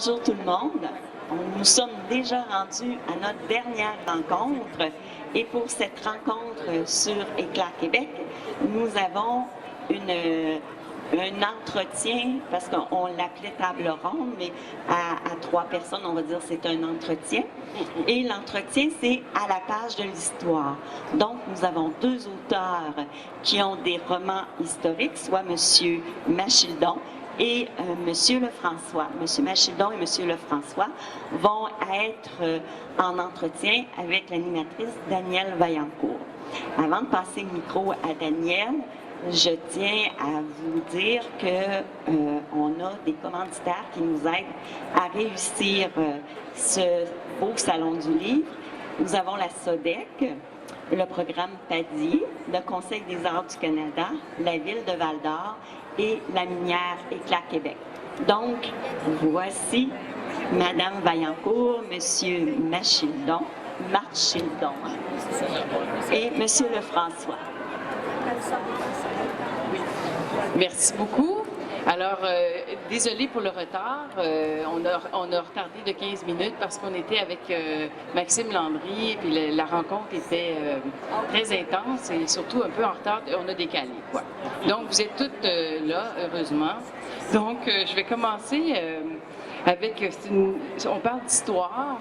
Bonjour tout le monde. Nous sommes déjà rendus à notre dernière rencontre et pour cette rencontre sur Éclat Québec, nous avons un entretien, parce qu'on l'appelait table ronde, mais à 3 personnes, on va dire c'est un entretien. Et l'entretien, c'est à la page de l'histoire. Donc, nous avons 2 auteurs qui ont des romans historiques, soit M. Machildon et M. Lefrançois. M. Machildon et M. Lefrançois vont être en entretien avec l'animatrice Danielle Vaillancourt. Avant de passer le micro à Danielle, je tiens à vous dire qu'on a des commanditaires qui nous aident à réussir ce beau salon du livre. Nous avons la SODEC, le programme PADI, le Conseil des arts du Canada, la Ville de Val-d'Or et la minière Éclat Québec. Donc, voici Madame Vaillancourt, Monsieur Marchildon et Monsieur Lefrançois. Merci beaucoup. Alors, désolé pour le retard. On a retardé de 15 minutes parce qu'on était avec Maxime Landry, puis la rencontre était très intense et surtout un peu en retard. On a décalé, quoi. Donc, vous êtes toutes là, heureusement. Donc, je vais commencer avec... on parle d'histoire.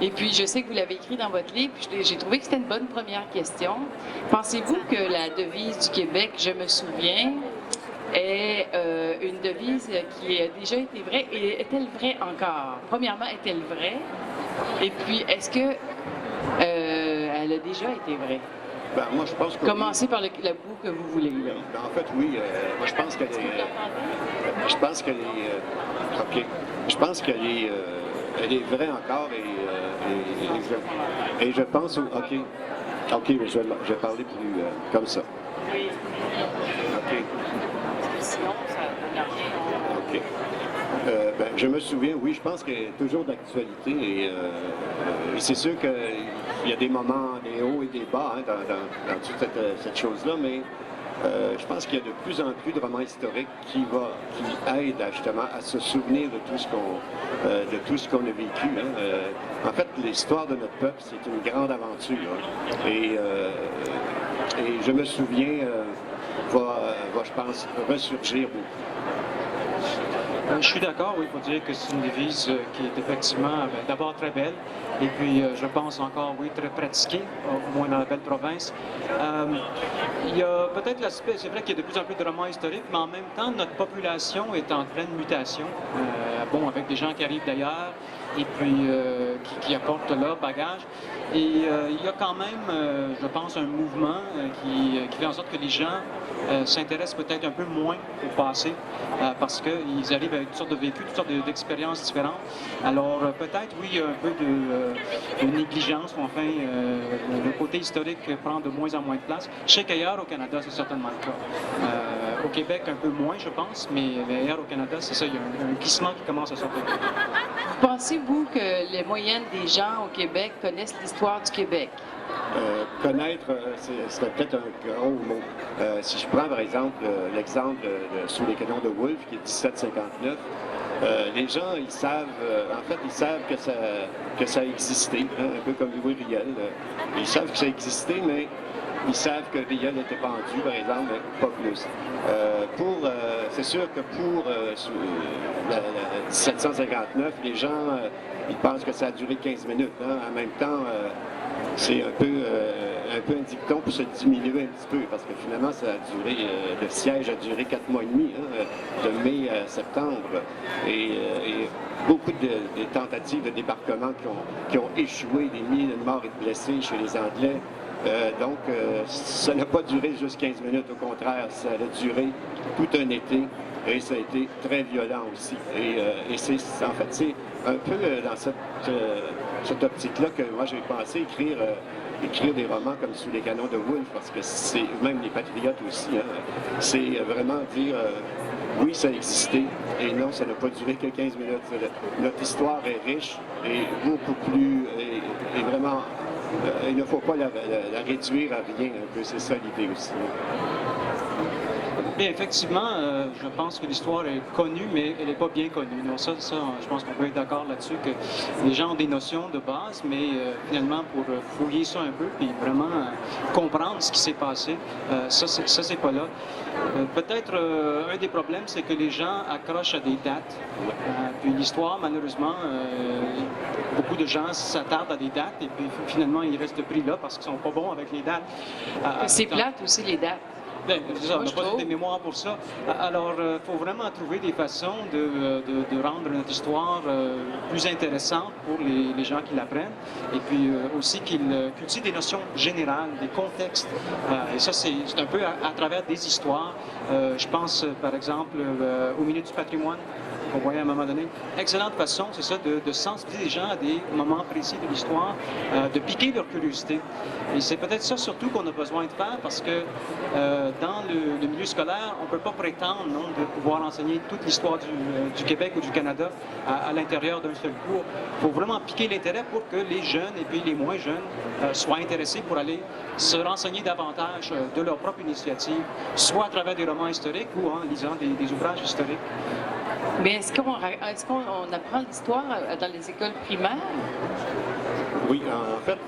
Et puis, je sais que vous l'avez écrit dans votre livre. J'ai trouvé que c'était une bonne première question. Pensez-vous que la devise du Québec, je me souviens, est une devise qui a déjà été vraie? Et est-elle vraie encore? Premièrement, est-elle vraie? Et puis, est-ce que elle a déjà été vraie? Ben, moi, je pense que commencez oui. par le bout que vous voulez. Là. Ben, en fait, oui. Moi, je pense qu'elle est... OK. Je pense qu'elle est... elle est vraie encore et je pense... OK. OK, mais je vais parler plus comme ça. Oui. OK. Sinon, ça n'a rien. OK. Ben, je me souviens, oui, je pense qu'elle est toujours d'actualité et c'est sûr qu'il y a des moments, des hauts et des bas hein, dans toute cette chose-là, mais je pense qu'il y a de plus en plus de romans historiques qui aident justement à se souvenir de tout ce qu'on a vécu. Hein. En fait, l'histoire de notre peuple, c'est une grande aventure. Hein. Et je me souviens, va, je pense, ressurgir beaucoup. Je suis d'accord, oui, il faut dire que c'est une devise qui est effectivement d'abord très belle et puis je pense encore, oui, très pratiquée, au moins dans la belle province. Il y a peut-être l'aspect, c'est vrai qu'il y a de plus en plus de romans historiques, mais en même temps, notre population est en pleine mutation. Bon, avec des gens qui arrivent d'ailleurs et puis qui apportent leur bagage. Et il y a quand même, je pense, un mouvement qui fait en sorte que les gens s'intéressent peut-être un peu moins au passé parce qu'ils arrivent avec toutes sortes de vécus, toutes sortes d'expériences différentes. Alors peut-être, oui, il y a un peu de négligence, ou enfin, le côté historique prend de moins en moins de place. Je sais qu'ailleurs au Canada, c'est certainement le cas. Au Québec, un peu moins, je pense, mais ailleurs au Canada, c'est ça, il y a un glissement qui commence à sortir. Pensez-vous que les moyennes des gens au Québec connaissent l'histoire du Québec? Connaître, c'est peut-être un gros mot. Si je prends par exemple l'exemple de Sous les canons de Wolfe, qui est 1759, les gens, ils savent, ils savent que ça a existé, hein, un peu comme Louis Riel. Ils savent que ça a existé, mais ils savent que Riel était pendu, par exemple, mais pas plus. C'est sûr que pour 1759, les gens, ils pensent que ça a duré 15 minutes. Hein. En même temps, c'est un peu un dicton pour se diminuer un petit peu, parce que finalement, ça a duré, le siège a duré 4 mois et demi, hein, de mai à septembre, et beaucoup de tentatives de débarquement qui ont échoué, des milliers de morts et de blessés chez les Anglais. Donc, ça n'a pas duré juste 15 minutes, au contraire, ça a duré tout un été, et ça a été très violent aussi. Et c'est un peu dans cette optique-là que moi j'ai pensé écrire des romans comme Sous les canons de Wolfe, parce que c'est même les Patriotes aussi. Hein, c'est vraiment dire oui, ça a existé, et non, ça n'a pas duré que 15 minutes. Notre histoire est riche et beaucoup plus, et vraiment, il ne faut pas la réduire à rien. C'est ça l'idée aussi. Bien, effectivement, je pense que l'histoire est connue, mais elle n'est pas bien connue. Donc ça, je pense qu'on peut être d'accord là-dessus, que les gens ont des notions de base, mais finalement, pour fouiller ça un peu, puis vraiment comprendre ce qui s'est passé, ça, c'est pas là. Peut-être un des problèmes, c'est que les gens accrochent à des dates. Puis l'histoire, malheureusement, beaucoup de gens s'attardent à des dates, et puis finalement, ils restent pris là parce qu'ils sont pas bons avec les dates. C'est plate aussi, les dates. Bien, c'est ça, on Moi, n'a je pas trouve. des mémoires pour ça. Alors, il faut vraiment trouver des façons de rendre notre histoire plus intéressante pour les gens qui l'apprennent. Et puis aussi qu'ils cultivent des notions générales, des contextes. Et ça, c'est un peu à travers des histoires. Je pense, par exemple, aux Minutes du patrimoine qu'on voyait à un moment donné. Excellente façon, c'est ça, de sensibiliser les gens à des moments précis de l'histoire, de piquer leur curiosité. Et c'est peut-être ça surtout qu'on a besoin de faire parce que dans le milieu scolaire, on ne peut pas prétendre non, de pouvoir enseigner toute l'histoire du Québec ou du Canada à l'intérieur d'un seul cours. Il faut vraiment piquer l'intérêt pour que les jeunes et puis les moins jeunes soient intéressés pour aller se renseigner davantage de leur propre initiative, soit à travers des romans historiques ou en lisant des ouvrages historiques. Mais est-ce qu'on apprend l'histoire dans les écoles primaires? Oui, en fait,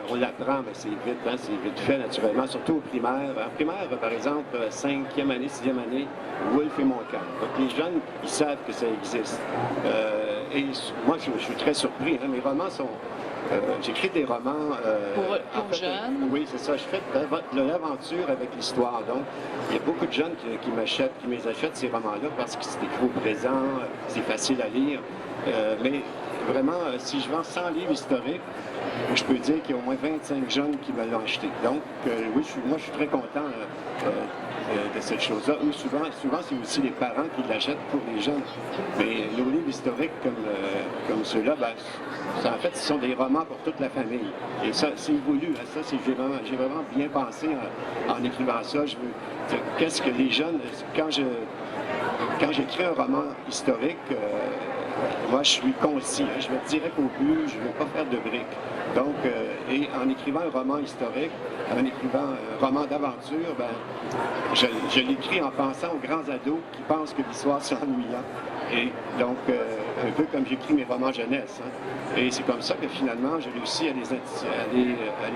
on l'apprend, mais c'est vite, hein, c'est vite fait naturellement, surtout au primaire. En primaire, par exemple, 5e année, 6e année, Wolfe et Montcalm. Donc les jeunes, ils savent que ça existe. Et moi, je suis très surpris. Hein, mes romans sont... j'écris des romans... Pour jeunes? Oui, c'est ça. Je fais de l'aventure avec l'histoire. Donc, il y a beaucoup de jeunes qui m'achètent, qui me achètent ces romans-là parce que c'est écrit au présent, c'est facile à lire. Mais vraiment, si je vends 100 livres historiques, je peux dire qu'il y a au moins 25 jeunes qui me l'ont acheté. Donc, oui, moi, je suis très content de cette chose-là. Ou souvent c'est aussi les parents qui l'achètent pour les jeunes. Mais nos livres historiques comme ceux-là, ben, en fait, ce sont des romans pour toute la famille. Et ça, c'est voulu. Hein, ça, j'ai vraiment bien pensé en écrivant ça. Qu'est-ce que les jeunes... Quand j'écris un roman historique, moi, je suis concis. Hein, je vais direct au but, je ne vais pas faire de briques. Donc, et en écrivant un roman historique, en écrivant un roman d'aventure, ben, je l'écris en pensant aux grands ados qui pensent que l'histoire, c'est ennuyant. Et donc, un peu comme j'écris mes romans jeunesse. Hein. Et c'est comme ça que finalement, j'ai réussi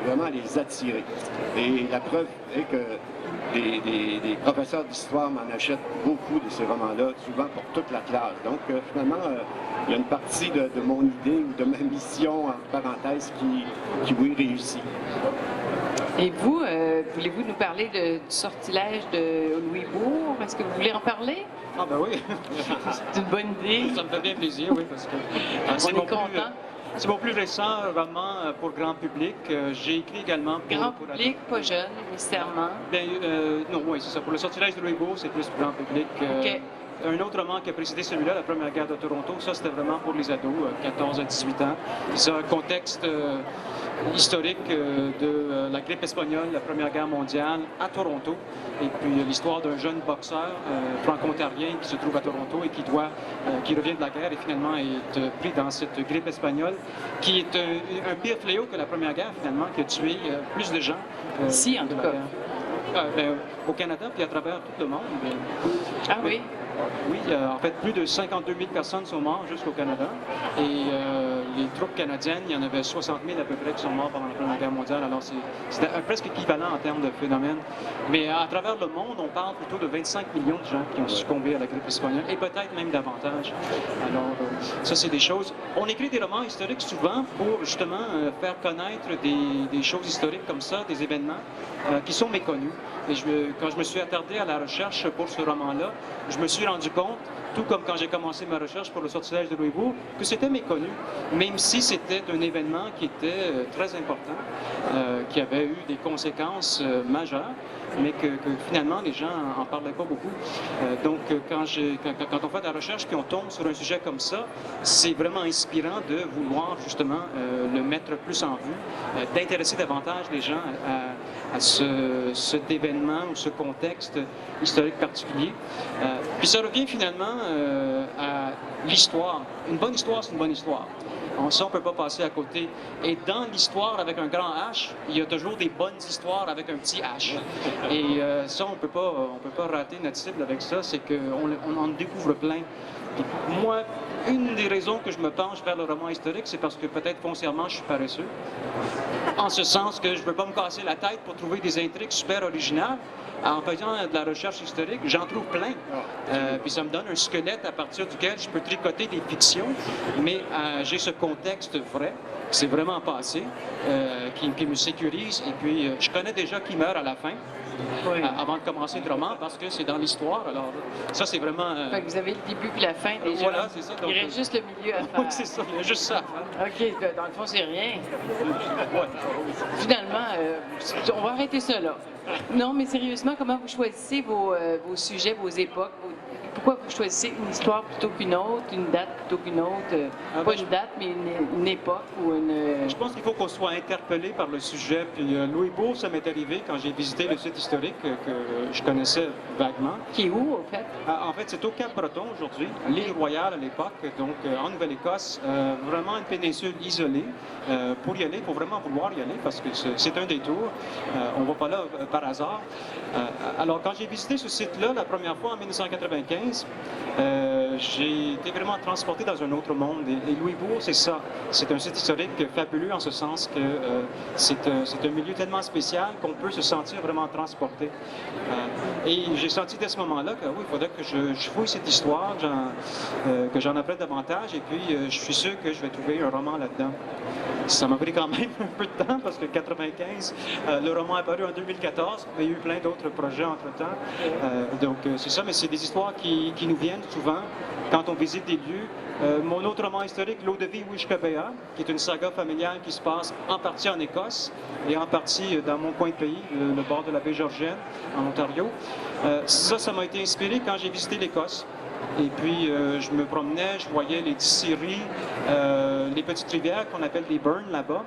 vraiment à les attirer. Et la preuve est que des professeurs d'histoire m'en achètent beaucoup de ces romans-là, souvent pour toute la classe. Donc, finalement, il y a une partie de mon idée ou de ma mission, en parenthèse, qui oui, réussit. Et vous, voulez-vous nous parler du sortilège de Louisbourg? Est-ce que vous voulez en parler? Ah ben oui, C'est une bonne idée. ça me fait bien plaisir, oui, parce que On est content. C'est mon plus récent roman pour grand public. J'ai écrit également pour... Grand public, pas jeune, nécessairement. Bien, non, oui, c'est ça. Pour le sortilège de Louisbourg, c'est plus pour grand public. OK. Un autre roman qui a précédé celui-là, La Première guerre de Toronto, ça c'était vraiment pour les ados, 14 à 18 ans. C'est un contexte historique de la grippe espagnole, la Première guerre mondiale à Toronto. Et puis l'histoire d'un jeune boxeur franco-ontarien qui se trouve à Toronto et qui revient de la guerre et finalement est pris dans cette grippe espagnole, qui est un pire fléau que la Première guerre finalement, qui a tué plus de gens. Ici, en tout cas. Au Canada, puis à travers tout le monde. Ah oui? Oui, en fait, plus de 52 000 personnes sont mortes jusqu'au Canada. Et les troupes canadiennes, il y en avait 60 000 à peu près qui sont morts pendant la Première Guerre mondiale. Alors, c'est presque équivalent en termes de phénomène. Mais à travers le monde, on parle plutôt de 25 millions de gens qui ont succombé à la grippe espagnole, et peut-être même davantage. Alors, ça, c'est des choses... On écrit des romans historiques souvent pour, justement, faire connaître des choses historiques comme ça, des événements qui sont méconnus. Et quand je me suis attardé à la recherche pour ce roman-là, je me suis rendu compte, tout comme quand j'ai commencé ma recherche pour le sortilège de Louisbourg, que c'était méconnu, même si c'était un événement qui était très important, qui avait eu des conséquences majeures, mais que finalement les gens n'en parlaient pas beaucoup. Donc quand on fait de la recherche et on tombe sur un sujet comme ça, c'est vraiment inspirant de vouloir justement le mettre plus en vue, d'intéresser davantage les gens à cet événement ou ce contexte historique particulier. Puis ça revient finalement à l'histoire. Une bonne histoire, c'est une bonne histoire. Ça, on ne peut pas passer à côté. Et dans l'histoire avec un grand H, il y a toujours des bonnes histoires avec un petit H. Et ça, on peut pas rater notre cible avec ça, c'est qu'on en découvre plein. Puis moi, une des raisons que je me penche vers le roman historique, c'est parce que peut-être foncièrement, je suis paresseux. En ce sens que je ne veux pas me casser la tête pour trouver des intrigues super originales. En faisant de la recherche historique, j'en trouve plein. Puis ça me donne un squelette à partir duquel je peux tricoter des fictions, mais j'ai ce contexte vrai, qui s'est vraiment passé, qui me sécurise. Et puis, je connais déjà qui meurt à la fin. Oui. Avant de commencer le roman, parce que c'est dans l'histoire. Alors, ça, c'est vraiment... Fait que vous avez le début puis la fin déjà. Voilà, c'est ça. Il reste juste le milieu à faire. Oui, c'est ça, il y a juste ça. OK, dans le fond, c'est rien. Ouais. Finalement, on va arrêter ça là. Non, mais sérieusement, comment vous choisissez vos sujets, vos époques? Pourquoi vous choisissez une histoire plutôt qu'une autre, une date plutôt qu'une autre? Pas une date, mais une époque ou une... Je pense qu'il faut qu'on soit interpellé par le sujet. Puis Louisbourg, ça m'est arrivé quand j'ai visité le site historique que je connaissais vaguement. Qui est où, au fait? En fait, c'est au Cap-Breton aujourd'hui, l'île Royale à l'époque, donc en Nouvelle-Écosse, vraiment une péninsule isolée. Pour y aller, il faut vraiment vouloir y aller parce que c'est un détour. On ne va pas là par hasard. Alors, quand j'ai visité ce site-là la première fois en 1995, j'ai été vraiment transporté dans un autre monde. Et Louisbourg, c'est ça. C'est un site historique fabuleux en ce sens que c'est un milieu tellement spécial qu'on peut se sentir vraiment transporté. Et j'ai senti dès ce moment-là que oui, il faudrait que je fouille cette histoire, que j'en apprenne davantage. Et puis, je suis sûr que je vais trouver un roman là-dedans. Ça m'a pris quand même un peu de temps parce que 95, le roman est apparu en 2014, mais il y a eu plein d'autres projets entre-temps. Donc, c'est ça, mais c'est des histoires qui nous viennent souvent quand on visite des lieux. Mon autre roman historique, L'eau de vie Wishkebea, qui est une saga familiale qui se passe en partie en Écosse et en partie dans mon coin de pays, le bord de la baie Georgienne, en Ontario. Ça m'a été inspiré quand j'ai visité l'Écosse. Et puis, je me promenais, je voyais les distilleries, les petites rivières qu'on appelle des burns là-bas.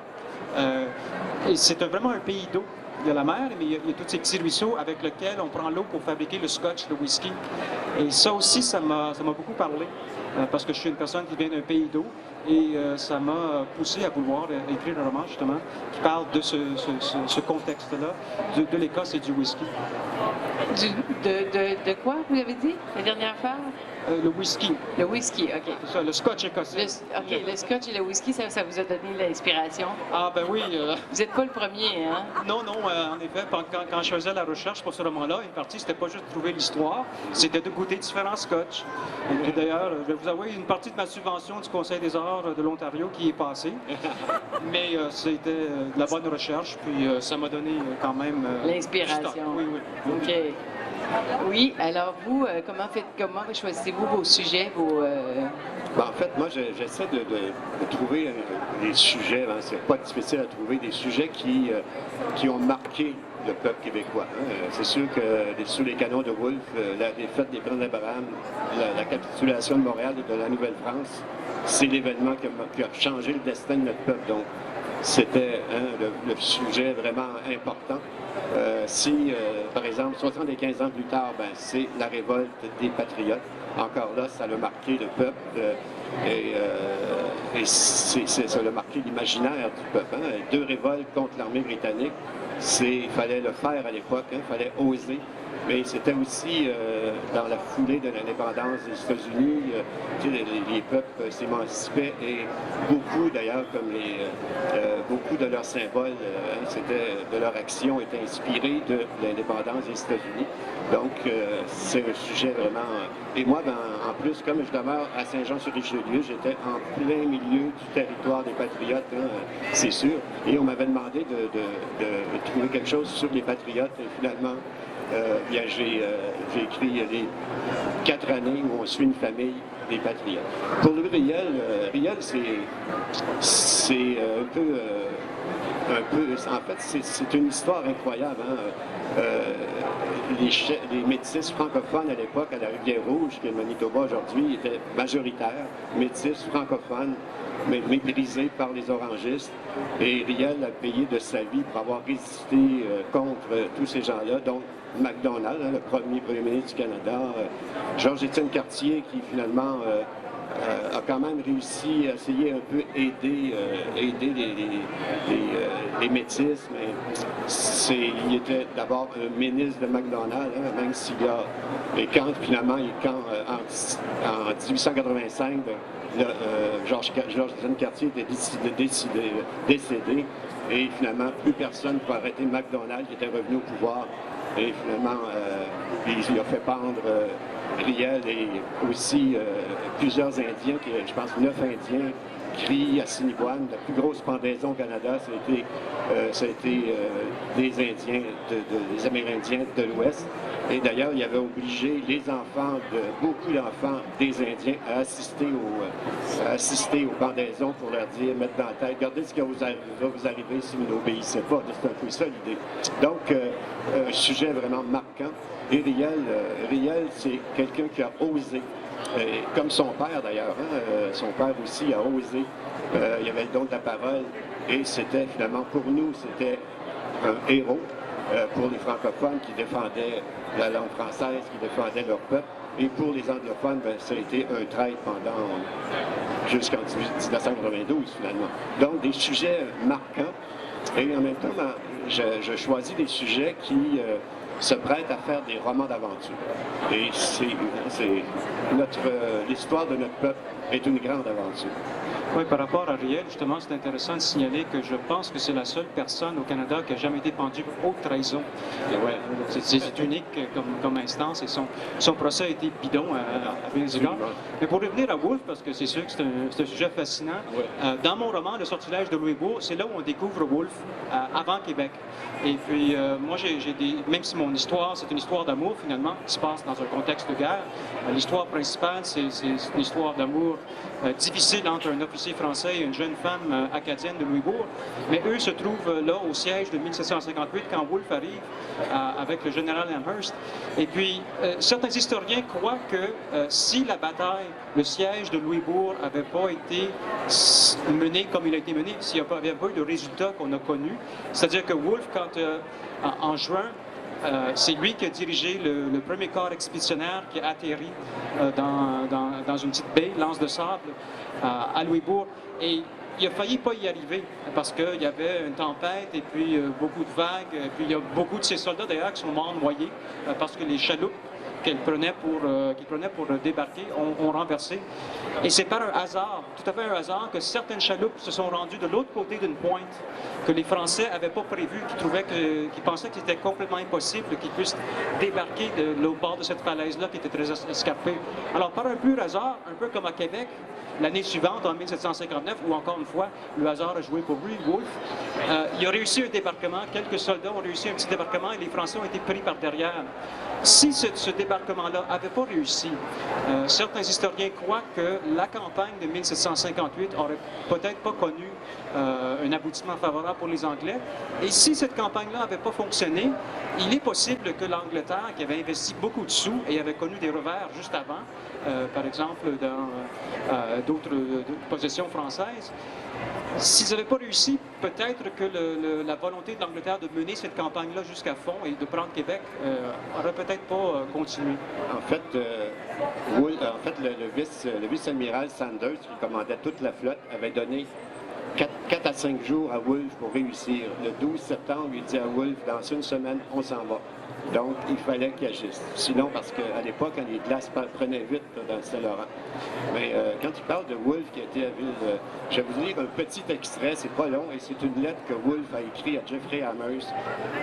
Et c'est vraiment un pays d'eau. Il y a la mer, mais il y a tous ces petits ruisseaux avec lesquels on prend l'eau pour fabriquer le scotch, le whisky. Et ça aussi, ça m'a beaucoup parlé, parce que je suis une personne qui vient d'un pays d'eau. Et ça m'a poussé à vouloir écrire un roman, justement, qui parle de ce contexte-là, de l'Écosse et du whisky. De quoi, vous avez dit, la dernière fois? Le whisky. Le whisky, OK. C'est ça, le scotch écossais. Le scotch et le whisky, ça vous a donné l'inspiration? Ah, ben oui. Vous n'êtes pas le premier, hein? Non, en effet, quand je faisais la recherche pour ce roman-là, une partie, c'était pas juste de trouver l'histoire, c'était de goûter différents scotch. Et d'ailleurs, je vais vous avouer, une partie de ma subvention du Conseil des arts de l'Ontario qui est passée. Mais c'était de la bonne recherche, puis ça m'a donné quand même... L'inspiration. Oui. OK. Oui, alors vous, comment choisissez-vous vos sujets, En fait, moi, j'essaie de trouver des sujets, hein, c'est pas difficile à trouver, des sujets qui ont marqué le peuple québécois. Hein. C'est sûr que sous les canons de Wolfe, la défaite des Plans d'Abraham, la capitulation de Montréal et de la Nouvelle-France, c'est l'événement qui a changé le destin de notre peuple. Donc, c'était le sujet vraiment important. Par exemple, 75 ans plus tard, c'est la révolte des Patriotes. Encore là, ça a marqué le peuple et ça a marqué l'imaginaire du peuple. Hein. 2 révoltes contre l'armée britannique, il fallait le faire à l'époque, il fallait oser. Mais c'était aussi dans la foulée de l'indépendance des États-Unis, les peuples s'émancipaient et beaucoup d'ailleurs, comme beaucoup de leurs symboles, de leur action étaient inspirés de l'indépendance des États-Unis. Donc c'est un sujet vraiment... Et moi, en plus, comme je demeure à Saint-Jean-sur-Richelieu, j'étais en plein milieu du territoire des Patriotes, hein, c'est sûr. Et on m'avait demandé de trouver quelque chose sur les Patriotes et finalement... j'ai écrit les 4 années où on suit une famille des Patriotes. Pour lui, Riel, c'est un peu... En fait, c'est une histoire incroyable. Hein? Les métis francophones à l'époque, à la Rivière-Rouge, qui est le Manitoba aujourd'hui, étaient majoritaires, métis francophones, mais méprisés par les orangistes. Et Riel a payé de sa vie pour avoir résisté contre tous ces gens-là. Donc, MacDonald, hein, le premier ministre du Canada, Georges-Étienne Cartier, qui finalement a quand même réussi à essayer un peu aider les métis, mais il était d'abord un ministre de McDonald's, hein, même s'il y a... Et quand finalement, en 1885, Georges Cartier était décédé, et finalement, plus personne pour arrêter McDonald's qui était revenu au pouvoir. Et finalement, il a fait pendre Riel et aussi plusieurs Indiens, je pense 9 Indiens, crient à Assiniboine. La plus grosse pendaison au Canada, ça a été des Indiens, des Amérindiens de l'Ouest. Et d'ailleurs, il avait obligé beaucoup d'enfants des Indiens à assister aux pendaisons pour leur dire, mettre dans la tête, regardez ce qui va vous arriver si vous n'obéissez pas. C'est un peu ça l'idée. Donc, un sujet vraiment marquant. Et Riel, c'est quelqu'un qui a osé, comme son père d'ailleurs. Son père aussi a osé. Il avait le don de la parole. Et c'était finalement, pour nous, c'était un héros. Pour les francophones qui défendaient la langue française, qui défendaient leur peuple. Et pour les anglophones, ça a été un traître jusqu'en 1992, finalement. Donc, des sujets marquants. Et en même temps, je choisis des sujets qui se prêtent à faire des romans d'aventure. Et l'histoire de notre peuple est une grande aventure. Oui, par rapport à Riel, justement, c'est intéressant de signaler que je pense que c'est la seule personne au Canada qui n'a jamais été pendue pour haute trahison. Ouais, c'est unique comme instance et son procès a été bidon à bien des égards. Mais pour revenir à Wolfe, parce que c'est sûr que c'est un sujet fascinant, dans mon roman, Le sortilège de Louisbourg, c'est là où on découvre Wolfe avant Québec. Et puis, moi, même si mon histoire, c'est une histoire d'amour, finalement, qui se passe dans un contexte de guerre, l'histoire principale, c'est une histoire d'amour difficile entre un officier français et une jeune femme acadienne de Louisbourg. Mais eux se trouvent là au siège de 1758 quand Wolfe arrive avec le général Amherst. Et puis, certains historiens croient que si la bataille, le siège de Louisbourg n'avait pas été mené comme il a été mené, s'il n'y avait pas eu de résultats qu'on a connus, c'est-à-dire que Wolfe, en juin, c'est lui qui a dirigé le premier corps expéditionnaire qui a atterri dans une petite baie, l'Anse de Sable, à Louisbourg. Et il a failli pas y arriver parce qu'il y avait une tempête et puis beaucoup de vagues. Et puis il y a beaucoup de ces soldats d'ailleurs qui sont morts noyés parce que les chaloupes qu'ils prenaient pour débarquer ont renversé. Et c'est par un hasard, tout à fait un hasard, que certaines chaloupes se sont rendues de l'autre côté d'une pointe que les Français n'avaient pas prévu, qui pensaient que c'était complètement impossible qu'ils puissent débarquer de l'autre bord de cette falaise-là qui était très escarpée. Alors, par un pur hasard, un peu comme à Québec, l'année suivante, en 1759, où encore une fois, le hasard a joué pour lui, Wolfe, il a réussi un débarquement, quelques soldats ont réussi un petit débarquement et les Français ont été pris par derrière. Si ce débarquement-là n'avait pas réussi, certains historiens croient que la campagne de 1758 n'aurait peut-être pas connu un aboutissement favorable pour les Anglais. Et si cette campagne-là n'avait pas fonctionné, il est possible que l'Angleterre, qui avait investi beaucoup de sous et avait connu des revers juste avant, par exemple dans d'autres possessions françaises, s'ils n'avaient pas réussi, peut-être que la volonté de l'Angleterre de mener cette campagne-là jusqu'à fond et de prendre Québec n'aurait peut-être pas continué. En fait, le vice-amiral Sanders, qui commandait toute la flotte, avait donné 4 à 5 jours à Wolfe pour réussir. Le 12 septembre, il dit à Wolfe, dans une semaine, on s'en va. Donc, il fallait qu'il agisse. Sinon, parce qu'à l'époque, les glaces prenaient vite dans le Saint-Laurent. Mais quand il parle de Wolfe qui a été à Ville, je vais vous lire un petit extrait, c'est pas long, et c'est une lettre que Wolfe a écrite à Jeffrey Amherst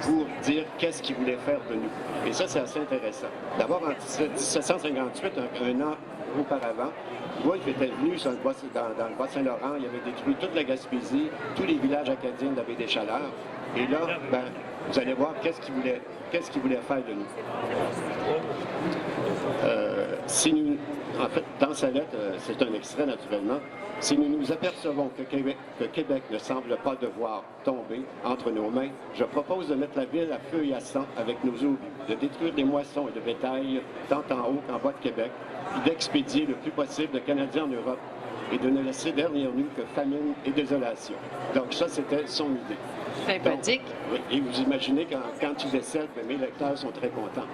pour dire qu'est-ce qu'il voulait faire de nous. Et ça, c'est assez intéressant. D'abord, en 1758, un an auparavant, Wolfe était venu dans le Bas-Saint-Laurent, il avait détruit toute la Gaspésie, tous les villages acadiens de la baie des Chaleurs. Et là, vous allez voir qu'est-ce qu'il voulait faire de nous. En fait, dans sa lettre, c'est un extrait naturellement, si nous nous apercevons que Québec ne semble pas devoir tomber entre nos mains, je propose de mettre la ville à feu et à sang avec nos obus, de détruire des moissons et de bétail tant en haut qu'en bas de Québec, puis d'expédier le plus possible de Canadiens en Europe et de ne laisser derrière nous que famine et désolation. Donc ça, c'était son idée. Sympathique. Donc, oui, et vous imaginez quand il décède, mes lecteurs sont très contents.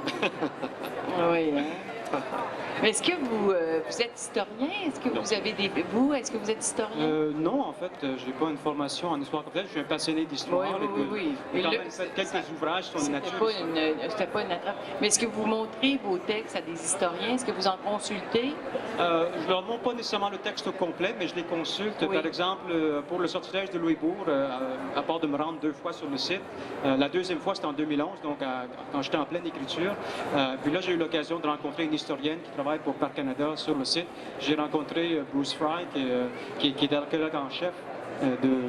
Oui, hein? Mais est-ce que vous êtes historien? Est-ce que Non. vous avez des... est-ce que vous êtes historien? Non, en fait, je n'ai pas une formation en histoire complète. Je suis un passionné d'histoire. Oui. J'ai quand Mais même fait quelques ouvrages sur la nature. C'était pas une attrape. Mais est-ce que vous montrez vos textes à des historiens? Est-ce que vous en consultez? Je leur montre pas nécessairement le texte complet, mais je les consulte. Oui. Par exemple, pour le sortilège de Louisbourg, à part de me rendre 2 fois sur le site. La deuxième fois, c'était en 2011, donc quand j'étais en pleine écriture. Puis là, j'ai eu l'occasion de rencontrer une historienne qui travaille pour Parc Canada sur le site. J'ai rencontré Bruce Fry, qui est archéologue en chef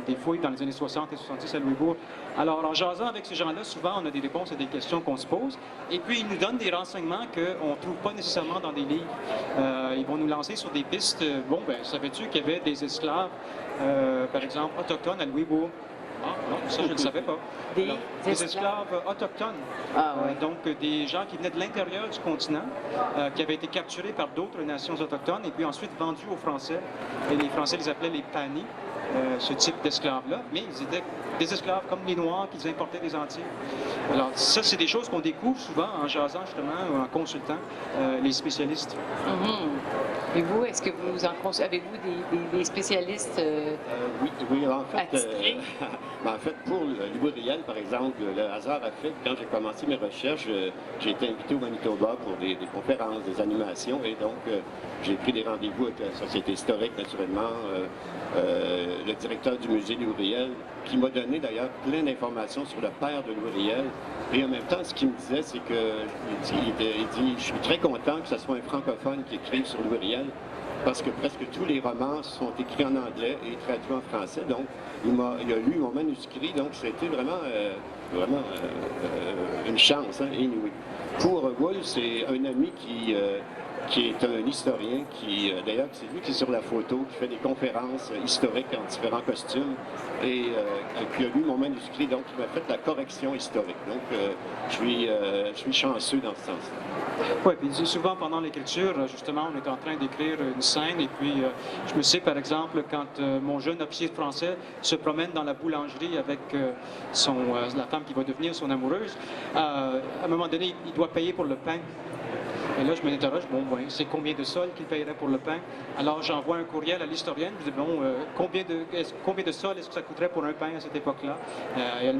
des fouilles dans les années 60 et 70 à Louisbourg. Alors, en jasant avec ces gens-là, souvent, on a des réponses à des questions qu'on se pose. Et puis, ils nous donnent des renseignements qu'on ne trouve pas nécessairement dans des livres. Ils vont nous lancer sur des pistes. Bon, ben, savais-tu qu'il y avait des esclaves, par exemple, autochtones à Louisbourg? Ah, non, ça, je ne le savais pas. Des Alors, esclaves autochtones. Ah, oui. Donc, des gens qui venaient de l'intérieur du continent, qui avaient été capturés par d'autres nations autochtones et puis ensuite vendus aux Français. Et les Français les appelaient les panis, ce type d'esclaves-là. Mais ils étaient des esclaves comme les Noirs qu'ils importaient des Antilles. Alors, ça, c'est des choses qu'on découvre souvent en jasant, justement, en consultant les spécialistes. Et vous, est-ce que vous avez-vous des spécialistes? Oui, en fait, Attitrés? en fait, pour Louis Riel, par exemple, le hasard a fait que quand j'ai commencé mes recherches, j'ai été invité au Manitoba pour des conférences, des animations, et donc j'ai pris des rendez-vous avec la Société historique, naturellement, le directeur du musée Louis Riel, qui m'a donné d'ailleurs plein d'informations sur le père de Louis Riel. Et en même temps, ce qu'il me disait, c'est que il dit, je suis très content que ce soit un francophone qui écrive sur Louis Riel, parce que presque tous les romans sont écrits en anglais et traduits en français. Donc, il a lu mon manuscrit, donc c'était vraiment, une chance, hein, anyway. Pour Wolfe, c'est un ami qui est un historien, d'ailleurs, c'est lui qui est sur la photo, qui fait des conférences historiques en différents costumes, et qui a lu mon manuscrit, donc il m'a fait la correction historique. Donc, je suis chanceux dans ce sens-là. Oui, puis souvent pendant l'écriture, justement, on est en train d'écrire une scène, et puis je me sais, par exemple, quand mon jeune officier de français se promène dans la boulangerie avec la femme qui va devenir son amoureuse, à un moment donné, il doit payer pour le pain. Et là, je m'interroge, c'est combien de sols qu'il paierait pour le pain? Alors, j'envoie un courriel à l'historienne, je dis, combien de sols est-ce que ça coûterait pour un pain à cette époque-là? Elle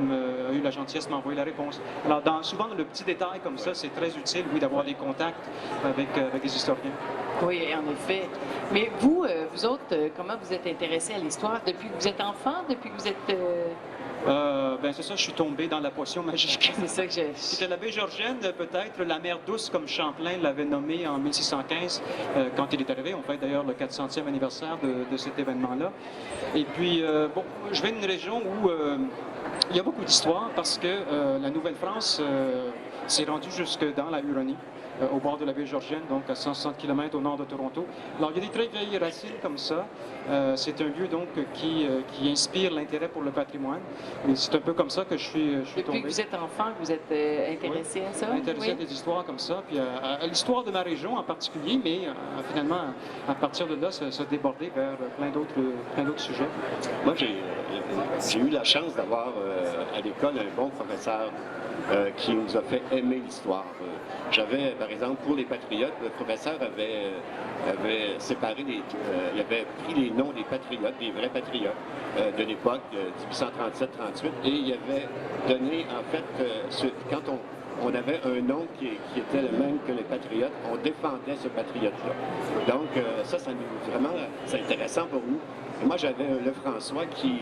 a eu la gentillesse de m'envoyer la réponse. Alors, souvent, dans le petit détail comme ça, c'est très utile, oui, d'avoir des contacts avec des historiens. Oui, en effet. Mais vous autres, comment vous êtes intéressés à l'histoire? Depuis que vous êtes enfant? Depuis que vous êtes... C'est ça, je suis tombé dans la potion magique. C'est ça que j'ai... C'était la baie Georgienne, peut-être, la mer douce, comme Champlain l'avait nommée en 1615, quand il est arrivé. On fête d'ailleurs le 400e anniversaire de cet événement-là. Et puis, je viens d'une région où il y a beaucoup d'histoire parce que la Nouvelle-France s'est rendue jusque dans la Huronie, au bord de la baie Georgienne, donc à 160 km au nord de Toronto. Alors, il y a des très vieilles racines comme ça. C'est un lieu, donc, qui inspire l'intérêt pour le patrimoine. Et c'est un peu comme ça que je suis Depuis tombé. que vous êtes enfant, vous êtes intéressé à ça? Intéressé à des histoires comme ça, puis à l'histoire de ma région en particulier, mais finalement, à partir de là, se déborder vers plein d'autres sujets. Moi, j'ai eu la chance d'avoir à l'école un bon professeur qui nous a fait aimer l'histoire. J'avais, par exemple, pour les patriotes, le professeur avait séparé il avait pris les noms des patriotes, des vrais patriotes de l'époque, de 1837-38, et il avait donné, en fait, quand on avait un nom qui était le même que les patriotes, on défendait ce patriote-là. Donc, ça vraiment, c'est intéressant pour nous. Et moi, j'avais Lefrançois qui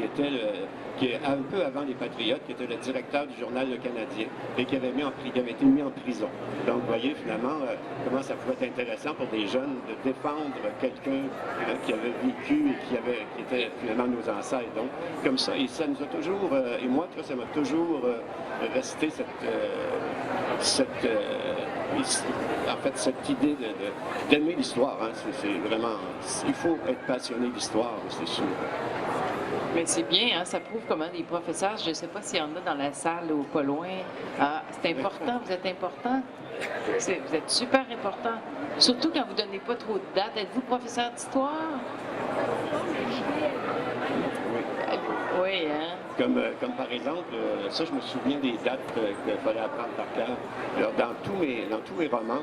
est un peu avant les Patriotes, qui était le directeur du journal Le Canadien et qui avait été mis en prison. Donc, vous voyez finalement comment ça pouvait être intéressant pour des jeunes de défendre quelqu'un qui avait vécu et qui était finalement nos ancêtres. Donc, comme ça, et ça nous a toujours, et moi, ça m'a toujours resté cette idée d'aimer l'histoire. Hein. C'est vraiment, il faut être passionné d'histoire, c'est sûr. Mais c'est bien, hein, ça prouve comment les professeurs, je ne sais pas s'il y en a dans la salle ou pas loin. Ah, c'est important, vous êtes important. Vous êtes super important. Surtout quand vous ne donnez pas trop de dates. Êtes-vous professeur d'histoire? Oui, hein? Comme par exemple, ça, je me souviens des dates qu'il fallait apprendre par cœur. Alors, dans tous mes romans,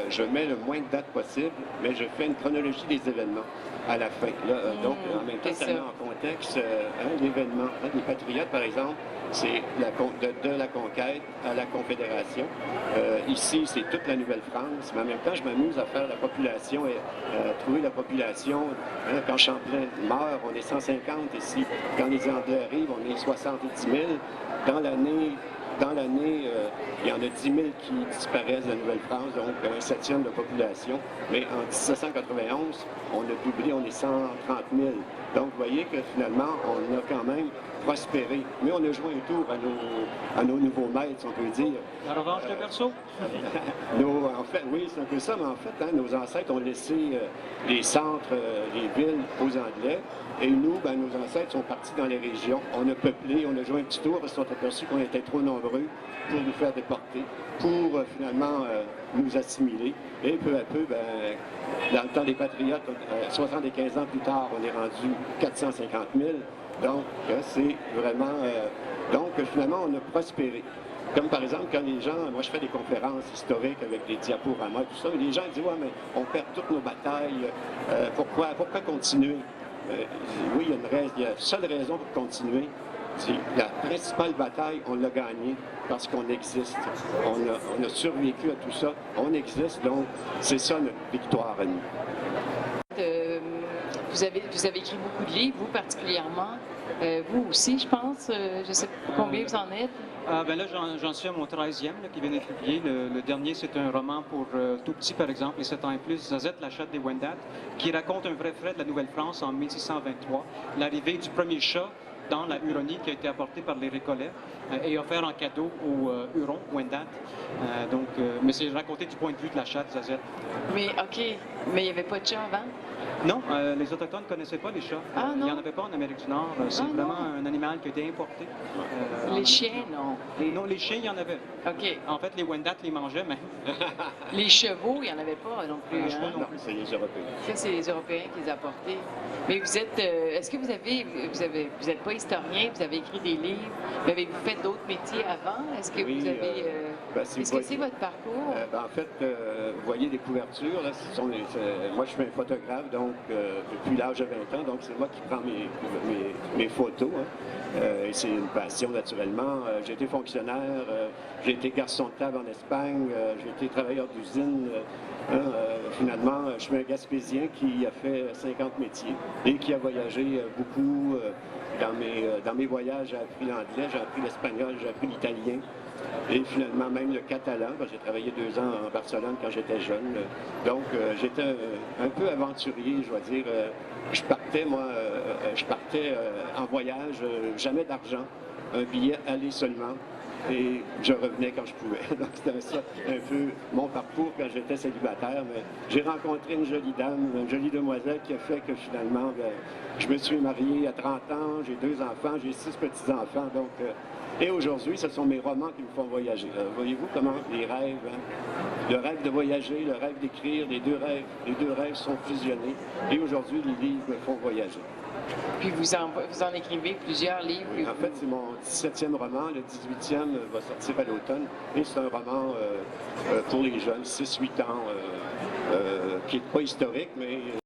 je mets le moins de dates possible, mais je fais une chronologie des événements à la fin. Là, donc, en même temps, c'est ça ça. met en contexte l'événement. Les Patriotes, par exemple, c'est de la conquête à la Confédération. Ici, c'est toute la Nouvelle-France, mais en même temps, je m'amuse à faire la population et trouver la population. Quand Champlain meurt, on est 150 ici. Quand les Anglais arrivent, on est 70 000. Dans l'année, il y en a 10 000 qui disparaissent de la Nouvelle-France, donc un septième de la population. Mais en 1791, on a doublé, on est 130 000. Donc, vous voyez que finalement, on a quand même prospéré. Mais on a joué un tour à nos nouveaux maîtres, on peut dire. La revanche de Berceau? En fait, oui, c'est un peu ça, mais en fait, nos ancêtres ont laissé les centres, les villes aux Anglais. Et nous, nos ancêtres sont partis dans les régions. On a peuplé, on a joué un petit tour parce qu'on s'est aperçu qu'on était trop nombreux pour nous faire déporter, pour finalement nous assimiler. Et peu à peu, dans le temps des Patriotes, 75 ans plus tard, on est rendu 450 000. Donc, c'est vraiment... donc, finalement, on a prospéré. Comme par exemple, quand les gens, moi je fais des conférences historiques avec des diaporamas, tout ça, et les gens disent, ouais, mais on perd toutes nos batailles, pourquoi continuer? Oui, il y a une seule raison pour continuer, c'est la principale bataille, on l'a gagnée parce qu'on existe. On a survécu à tout ça, on existe, donc c'est ça notre victoire à nous. Vous avez écrit beaucoup de livres, vous particulièrement. Vous aussi, je pense. Je ne sais pas combien vous en êtes. Là, j'en suis à mon 13e là, qui vient d'être publié. Le dernier, c'est un roman pour tout petit, par exemple, les 7 ans et plus, Zazette, la chatte des Wendat, qui raconte un vrai fait de la Nouvelle-France en 1623, l'arrivée du premier chat dans la Huronie qui a été apporté par les Récollets et offert en cadeau aux Hurons, Wendat. Mais c'est raconté du point de vue de la chatte, Zazette. Mais OK, mais il n'y avait pas de chat avant? Non, les Autochtones ne connaissaient pas les chats. Ah, non? Il n'y en avait pas en Amérique du Nord. C'est vraiment un animal qui a été importé. Les chiens, non. Non, les chiens, il y en avait. OK. En fait, les Wendat les mangeaient, mais... Les chevaux, il n'y en avait pas non plus. Les chevaux, Hein? non. Non, c'est les Européens. Ça, c'est les Européens qui les ont apportés. Mais vous êtes... est-ce que vous n'êtes pas historien, vous avez écrit des livres, mais avez-vous fait d'autres métiers avant? Est-ce que Oui, vous avez... est-ce que c'est votre parcours? En fait, vous voyez les couvertures, là, moi je suis un photographe, donc depuis l'âge de 20 ans, donc c'est moi qui prends mes photos. Hein. Et c'est une passion naturellement. J'ai été fonctionnaire, j'ai été garçon de table en Espagne, j'ai été travailleur d'usine. Finalement, je suis un Gaspésien qui a fait 50 métiers et qui a voyagé beaucoup. Dans mes voyages, j'ai appris l'anglais, j'ai appris l'espagnol, j'ai appris l'italien. Et finalement, même le catalan, parce que j'ai travaillé 2 ans en Barcelone quand j'étais jeune. Donc, j'étais un peu aventurier, je dois dire. Je partais en voyage, jamais d'argent, un billet aller seulement. Et je revenais quand je pouvais. Donc, c'était ça un peu mon parcours quand j'étais célibataire. Mais j'ai rencontré une jolie dame, une jolie demoiselle qui a fait que finalement, je me suis marié à 30 ans, j'ai 2 enfants, j'ai 6 petits-enfants. Donc, et aujourd'hui, ce sont mes romans qui me font voyager. Voyez-vous comment les rêves, le rêve de voyager, le rêve d'écrire, les deux rêves sont fusionnés. Et aujourd'hui, les livres me font voyager. Puis vous en écrivez plusieurs livres. Oui, en fait, c'est mon 17e roman. Le 18e va sortir à l'automne. Et c'est un roman pour les jeunes, 6-8 ans, qui n'est pas historique, mais...